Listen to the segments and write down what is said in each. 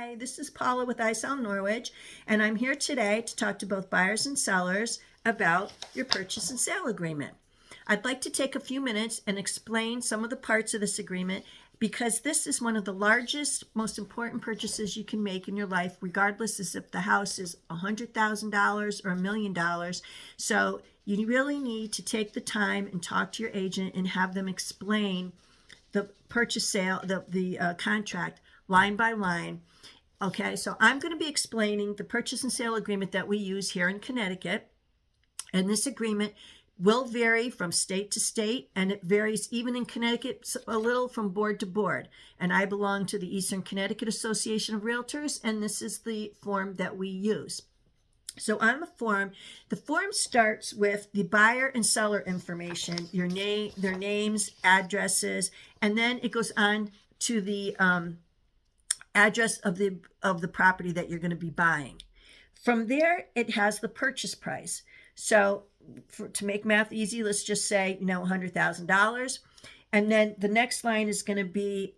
Hi, this is Paula with I Sell Norwich, and I'm here today to talk to both buyers and sellers about your purchase and sale agreement. I'd like to take a few minutes and explain some of the parts of this agreement because this is one of the largest, most important purchases you can make in your life, regardless as if the house is $100,000 or $1,000,000. So you really need to take the time and talk to your agent and have them explain the purchase sale, the contract line by line. Okay, so I'm going to be explaining the purchase and sale agreement that we use here in Connecticut. And this agreement will vary from state to state, and it varies even in Connecticut a little from board to board. And I belong to the Eastern Connecticut Association of Realtors, and this is the form that we use. So on the form starts with the buyer and seller information, your name, their names, addresses, and then it goes on to the address of the property that you're going to be buying. From there, it has the purchase price. So to make math easy, let's just say, $100,000. And then the next line is going to be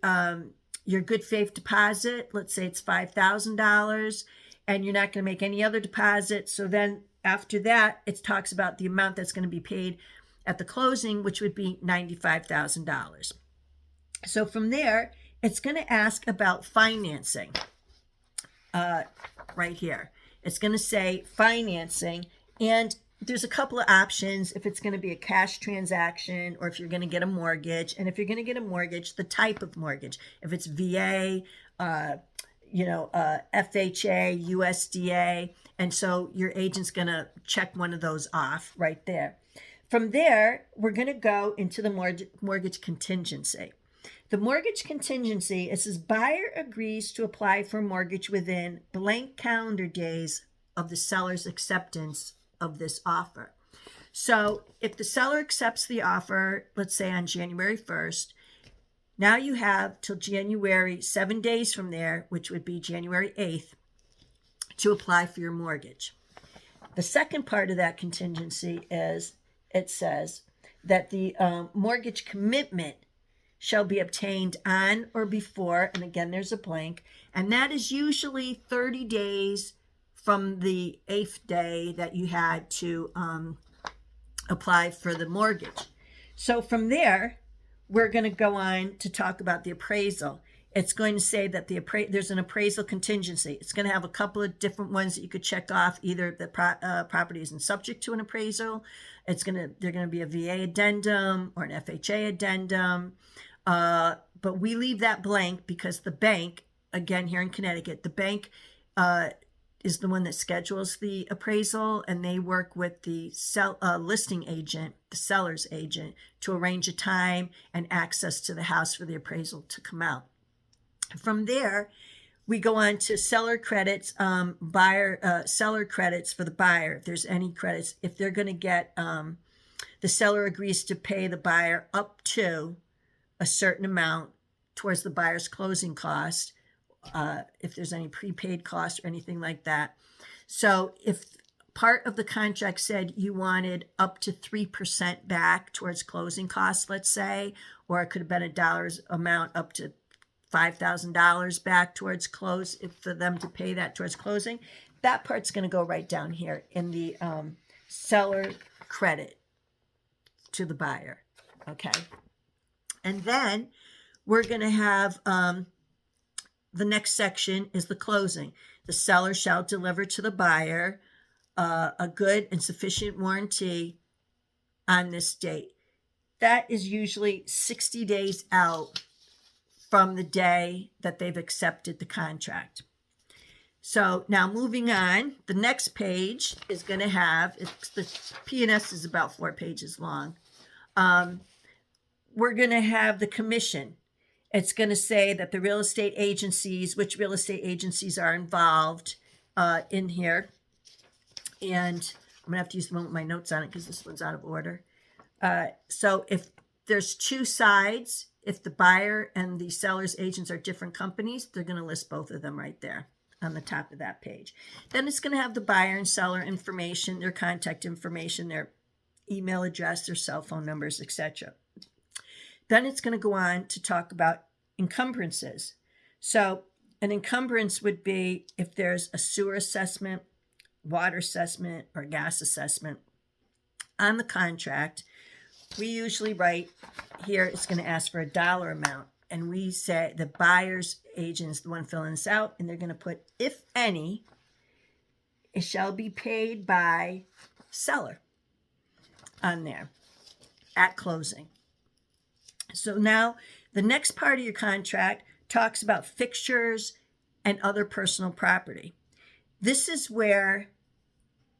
your good faith deposit. Let's say it's $5,000. And you're not going to make any other deposit. So then after that, it talks about the amount that's going to be paid at the closing, which would be $95,000. So from there, it's going to ask about financing right here. It's going to say financing, and there's a couple of options if it's going to be a cash transaction or if you're going to get a mortgage. And if you're going to get a mortgage, the type of mortgage, if it's VA, FHA, USDA, and so your agent's going to check one of those off right there. From there, we're going to go into the mortgage contingency. The mortgage contingency, it says buyer agrees to apply for a mortgage within blank calendar days of the seller's acceptance of this offer. So if the seller accepts the offer, let's say on January 1st, now you have till January, 7 days from there, which would be January 8th, to apply for your mortgage. The second part of that contingency is it says that the mortgage commitment shall be obtained on or before, and again, there's a blank, and that is usually 30 days from the 8th day that you had to apply for the mortgage. So from there, we're going to go on to talk about the appraisal. It's going to say that there's an appraisal contingency. It's going to have a couple of different ones that you could check off. Either the property isn't subject to an appraisal. They're going to be a VA addendum or an FHA addendum. But we leave that blank because the bank, again, here in Connecticut, the bank is the one that schedules the appraisal, and they work with the listing agent, the seller's agent, to arrange a time and access to the house for the appraisal to come out. From there, we go on to seller credits, seller credits for the buyer. If there's any credits, if they're going to get, the seller agrees to pay the buyer up to a certain amount towards the buyer's closing cost, if there's any prepaid cost or anything like that. So if part of the contract said you wanted up to 3% back towards closing costs, let's say, or it could have been a dollar's amount up to $5,000 back towards for them to pay that towards closing, that part's going to go right down here in the seller credit to the buyer. Okay. And then we're going to have the next section is the closing. The seller shall deliver to the buyer a good and sufficient warranty on this date. That is usually 60 days out from the day that they've accepted the contract. So now moving on, the next page is going to have, the P&S is about 4 pages long. We're going to have the commission. It's going to say that the real estate agencies, which real estate agencies are involved in here. And I'm going to have to use the one with my notes on it because this one's out of order. So if there's two sides, if the buyer and the seller's agents are different companies, they're going to list both of them right there on the top of that page. Then it's going to have the buyer and seller information, their contact information, their email address, their cell phone numbers, etc. Then it's going to go on to talk about encumbrances. So An encumbrance would be if there's a sewer assessment, water assessment, or gas assessment on the contract. We usually write here, it's going to ask for a dollar amount. And we say the buyer's agent is the one filling this out, and they're going to put, if any, it shall be paid by seller on there at closing. So now the next part of your contract talks about fixtures and other personal property. This is where,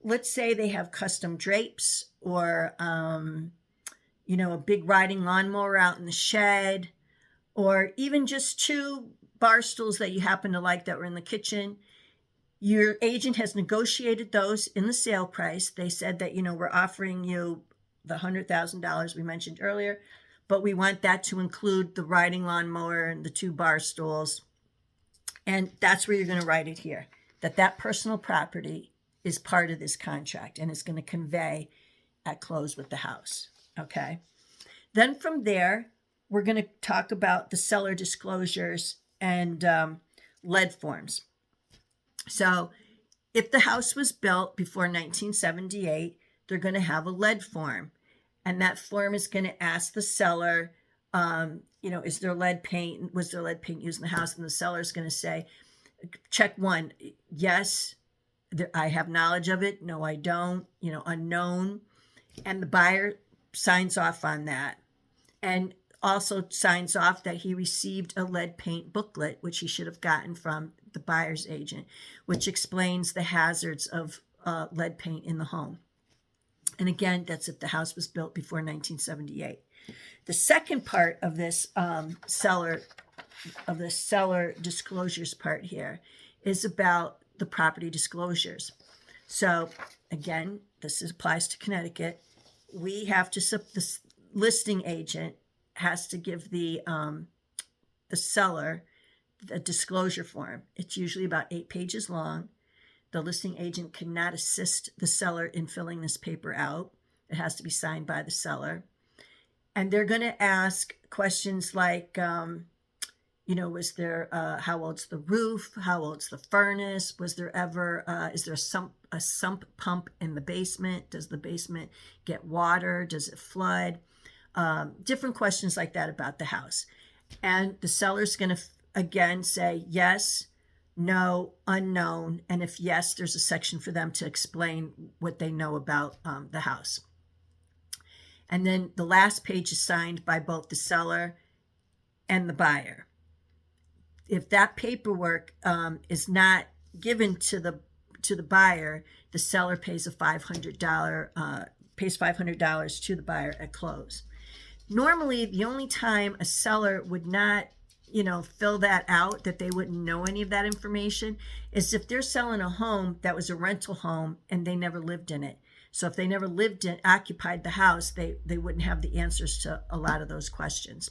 let's say they have custom drapes or, a big riding lawnmower out in the shed, or even just two bar stools that you happen to like that were in the kitchen. Your agent has negotiated those in the sale price. They said that, we're offering you the $100,000 we mentioned earlier, but we want that to include the riding lawnmower and the two bar stools. And that's where you're going to write it here, that personal property is part of this contract and is going to convey at close with the house. Okay. Then from there, we're going to talk about the seller disclosures and lead forms. So if the house was built before 1978, they're going to have a lead form. And that form is going to ask the seller, is there lead paint? Was there lead paint used in the house? And the seller is going to say, check one, yes, I have knowledge of it. No, I don't, unknown. And the buyer signs off on that. And also signs off that he received a lead paint booklet, which he should have gotten from the buyer's agent, which explains the hazards of lead paint in the home. And again, that's if the house was built before 1978. The second part of this seller disclosures part here is about the property disclosures. So again, this applies to Connecticut. We have to, the listing agent has to give the seller a disclosure form. It's usually about 8 pages long. The listing agent cannot assist the seller in filling this paper out. It has to be signed by the seller. And they're going to ask questions like, was there, how old's the roof? How old's the furnace? Was there ever, is there a sump pump in the basement? Does the basement get water? Does it flood? Different questions like that about the house. And the seller's going to, again, say yes, no, unknown. And if yes, there's a section for them to explain what they know about the house. And then the last page is signed by both the seller and the buyer. If that paperwork is not given to the buyer, the seller pays $500 to the buyer at close. Normally, the only time a seller would not, fill that out, that they wouldn't know any of that information, is if they're selling a home that was a rental home and they never lived in it. So if they never occupied the house, they wouldn't have the answers to a lot of those questions.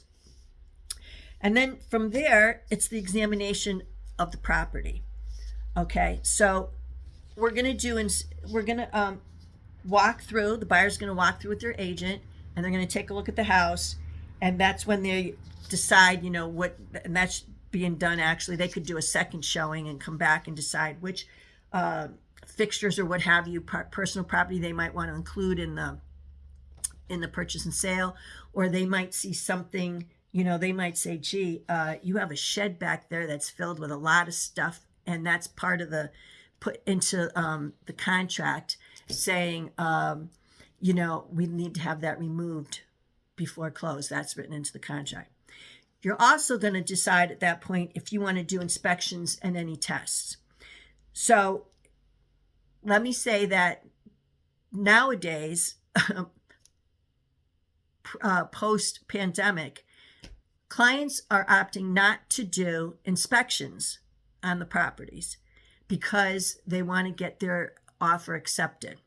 And then from there, it's the examination of the property. Okay, so we're going to walk through, the buyer's going to walk through with their agent, and they're going to take a look at the house. And that's when they decide, what, and that's being done. Actually, they could do a second showing and come back and decide which fixtures or what have you, personal property they might want to include in the purchase and sale. Or they might see something, they might say, gee, you have a shed back there that's filled with a lot of stuff, and that's part of the put into the contract, saying, we need to have that removed before close. That's written into the contract. You're also going to decide at that point if you want to do inspections and any tests. So let me say that nowadays, post-pandemic, clients are opting not to do inspections on the properties because they want to get their offer accepted.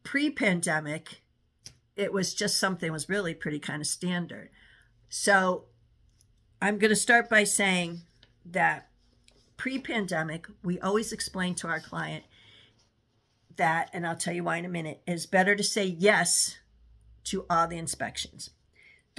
Pre-pandemic, it was just something was really pretty kind of standard. So I'm going to start by saying that pre-pandemic, we always explain to our client that, and I'll tell you why in a minute, it's better to say yes to all the inspections.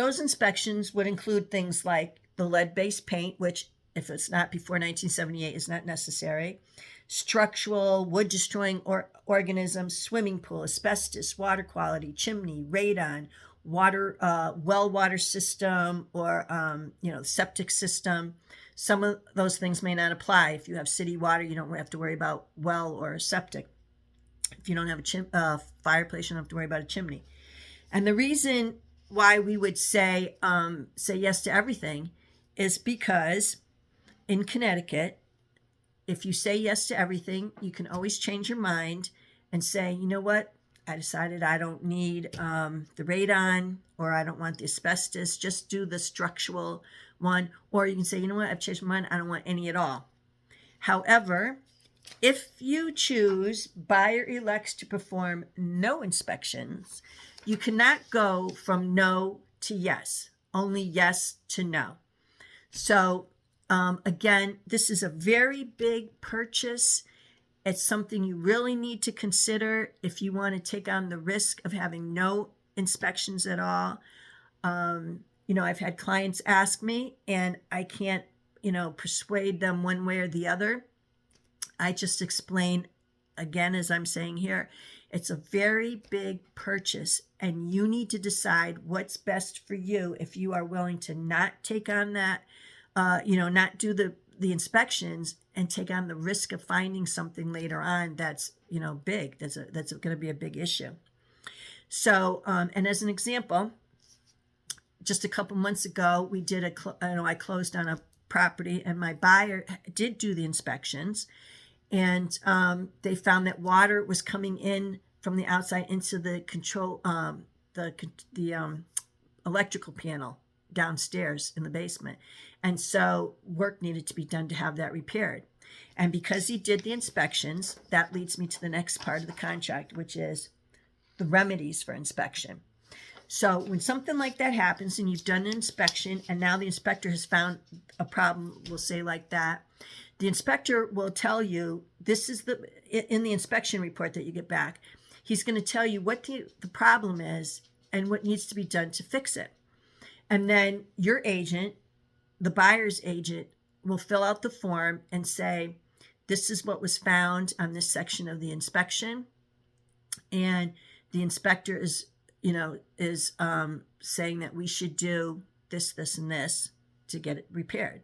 Those inspections would include things like the lead-based paint, which if it's not before 1978 is not necessary, structural, wood-destroying organisms, swimming pool, asbestos, water quality, chimney, radon, water, well water system, or septic system. Some of those things may not apply. If you have city water, you don't have to worry about well or septic. If you don't have a fireplace, you don't have to worry about a chimney. And the reason why we would say yes to everything is because in Connecticut, if you say yes to everything, you can always change your mind and say, you know what, I decided I don't need the radon, or I don't want the asbestos, just do the structural one. Or you can say, you know what, I've changed my mind, I don't want any at all. However, if you choose, buyer elects to perform no inspections, you cannot go from no to yes, only yes to no. So again, this is a very big purchase. It's something you really need to consider if you want to take on the risk of having no inspections at all. I've had clients ask me, and I can't, persuade them one way or the other. I just explain, again, as I'm saying here, it's a very big purchase, and you need to decide what's best for you if you are willing to not take on that, not do the inspections and take on the risk of finding something later on that's, big. That's going to be a big issue. So, and as an example, just a couple months ago, we did I closed on a property, and my buyer did do the inspections, and they found that water was coming in from the outside into the control, the electrical panel downstairs in the basement. And so work needed to be done to have that repaired. And because he did the inspections, that leads me to the next part of the contract, which is the remedies for inspection. So when something like that happens and you've done an inspection and now the inspector has found a problem, we'll say like that, the inspector will tell you, this is in the inspection report that you get back, he's going to tell you what the problem is and what needs to be done to fix it. And then your agent, the buyer's agent, will fill out the form and say, this is what was found on this section of the inspection. And the inspector is saying that we should do this, this, and this to get it repaired.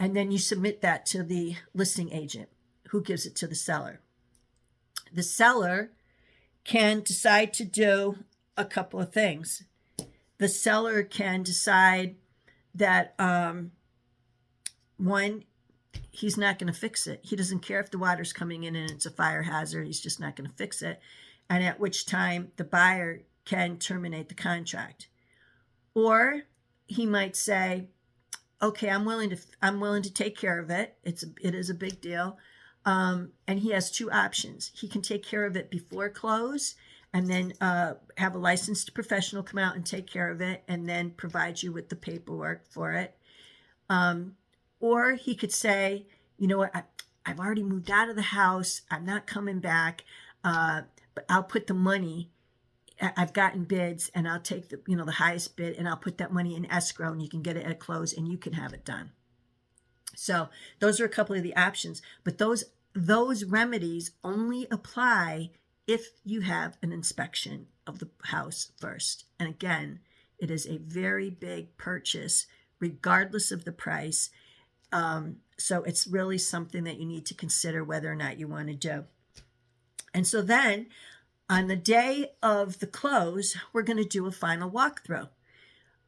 And then you submit that to the listing agent, who gives it to the seller. The seller can decide to do a couple of things. The seller can decide that, one, he's not going to fix it. He doesn't care if the water's coming in and it's a fire hazard. He's just not going to fix it. And at which time the buyer can terminate the contract. Or he might say, okay, I'm willing to take care of it. It is a big deal. And he has two options. He can take care of it before close and then have a licensed professional come out and take care of it and then provide you with the paperwork for it. Or he could say, you know what, I've already moved out of the house. I'm not coming back, but I'll put the money. I've gotten bids and I'll take the highest bid and I'll put that money in escrow and you can get it at close and you can have it done. So those are a couple of the options, but those remedies only apply if you have an inspection of the house first. And again, it is a very big purchase regardless of the price. So it's really something that you need to consider whether or not you want to do. And so then on the day of the close, we're going to do a final walkthrough.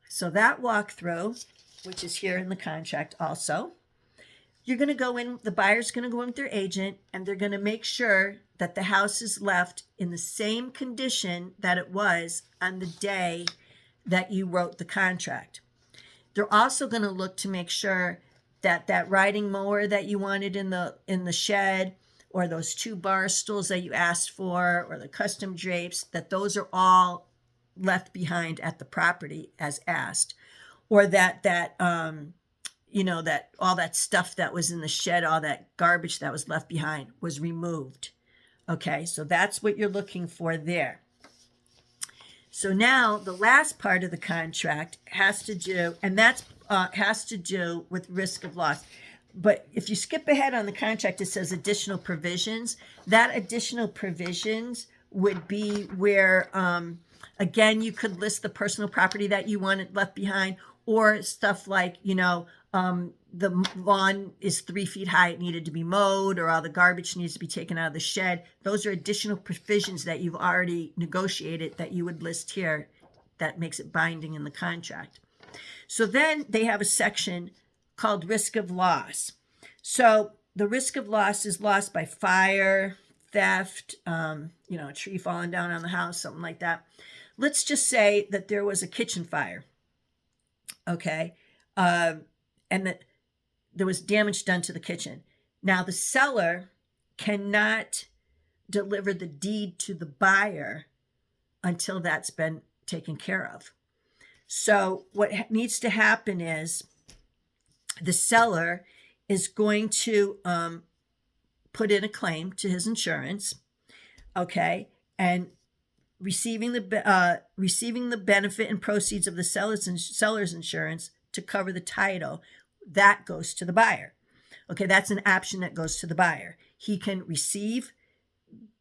So that walkthrough, which is here in the contract also, you're going to go in, the buyer's going to go in with their agent, and they're going to make sure that the house is left in the same condition that it was on the day that you wrote the contract. They're also going to look to make sure that that riding mower that you wanted in the shed, or those two bar stools that you asked for, or the custom drapes, that those are all left behind at the property as asked, or that all that stuff that was in the shed, all that garbage that was left behind was removed. Okay, so that's what you're looking for there. So now the last part of the contract has to do, and that's has to do with risk of loss. But if you skip ahead on the contract, it says additional provisions. That additional provisions would be where, again, you could list the personal property that you wanted left behind, or stuff like, the lawn is 3 feet high, it needed to be mowed, or all the garbage needs to be taken out of the shed. Those are additional provisions that you've already negotiated that you would list here that makes it binding in the contract. So then they have a section called risk of loss. So the risk of loss is loss by fire, theft, a tree falling down on the house, something like that. Let's just say that there was a kitchen fire, okay, and that there was damage done to the kitchen. Now the seller cannot deliver the deed to the buyer until that's been taken care of. So what needs to happen is the seller is going to put in a claim to his insurance, okay, and receiving the benefit and proceeds of the seller's insurance to cover the title, that goes to the buyer. Okay, that's an option that goes to the buyer. He can receive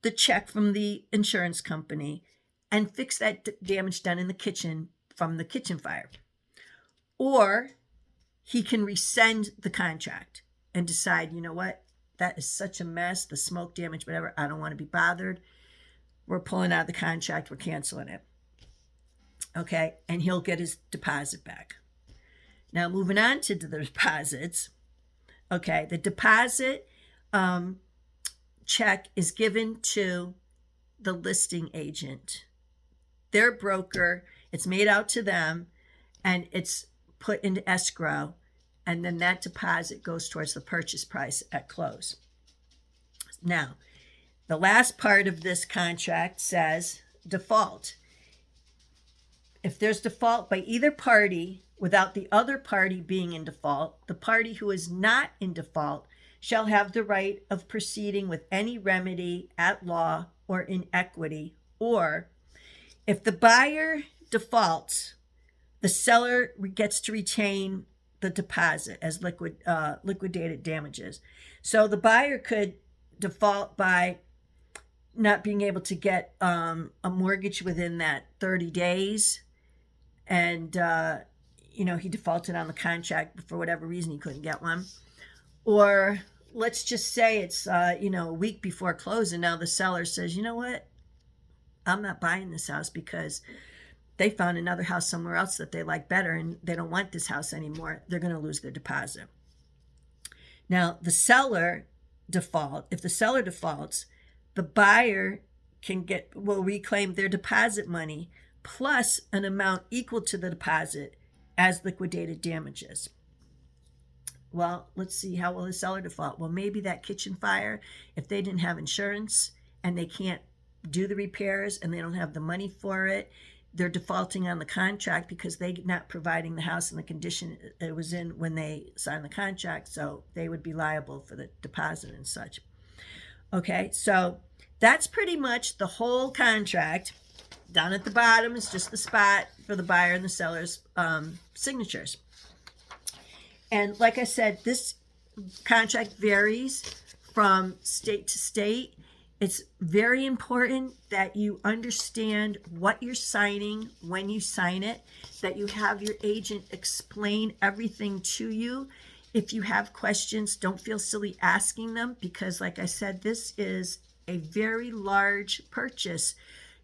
the check from the insurance company and fix that damage done in the kitchen from the kitchen fire. Or he can rescind the contract and decide, you know what, that is such a mess, the smoke damage, whatever, I don't want to be bothered. We're pulling out of the contract, we're canceling it. Okay, and he'll get his deposit back. Now, moving on to the deposits. Okay, the deposit check is given to the listing agent, their broker. It's made out to them, and it's put into escrow, and then that deposit goes towards the purchase price at close. Now, the last part of this contract says default. If there's default by either party without the other party being in default, the party who is not in default shall have the right of proceeding with any remedy at law or in equity, or if the buyer defaults, the seller gets to retain the deposit as liquidated damages. So the buyer could default by not being able to get a mortgage within that 30 days. And, he defaulted on the contract, but for whatever reason, he couldn't get one. Or let's just say it's, a week before closing. Now the seller says, you know what? I'm not buying this house because they found another house somewhere else that they like better and they don't want this house anymore. They're going to lose their deposit. Now, if the seller defaults, the buyer will reclaim their deposit money plus an amount equal to the deposit as liquidated damages. Well, let's see, how will the seller default? Well, maybe that kitchen fire, if they didn't have insurance and they can't do the repairs and they don't have the money for it, they're defaulting on the contract because they're not providing the house in the condition it was in when they signed the contract, so they would be liable for the deposit and such. Okay, so that's pretty much the whole contract. Down at the bottom is just the spot for the buyer and the seller's signatures. And like I said, this contract varies from state to state. It's very important that you understand what you're signing when you sign it, that you have your agent explain everything to you. If you have questions, don't feel silly asking them because, like I said, this is a very large purchase.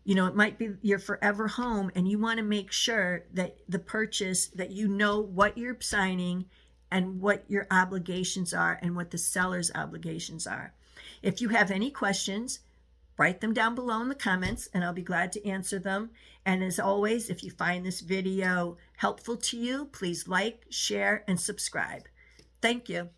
It might be your forever home, and you want to make sure that the purchase, that you know what you're signing and what your obligations are and what the seller's obligations are. If you have any questions, write them down below in the comments and I'll be glad to answer them. And as always, if you find this video helpful to you, please like, share, and subscribe. Thank you.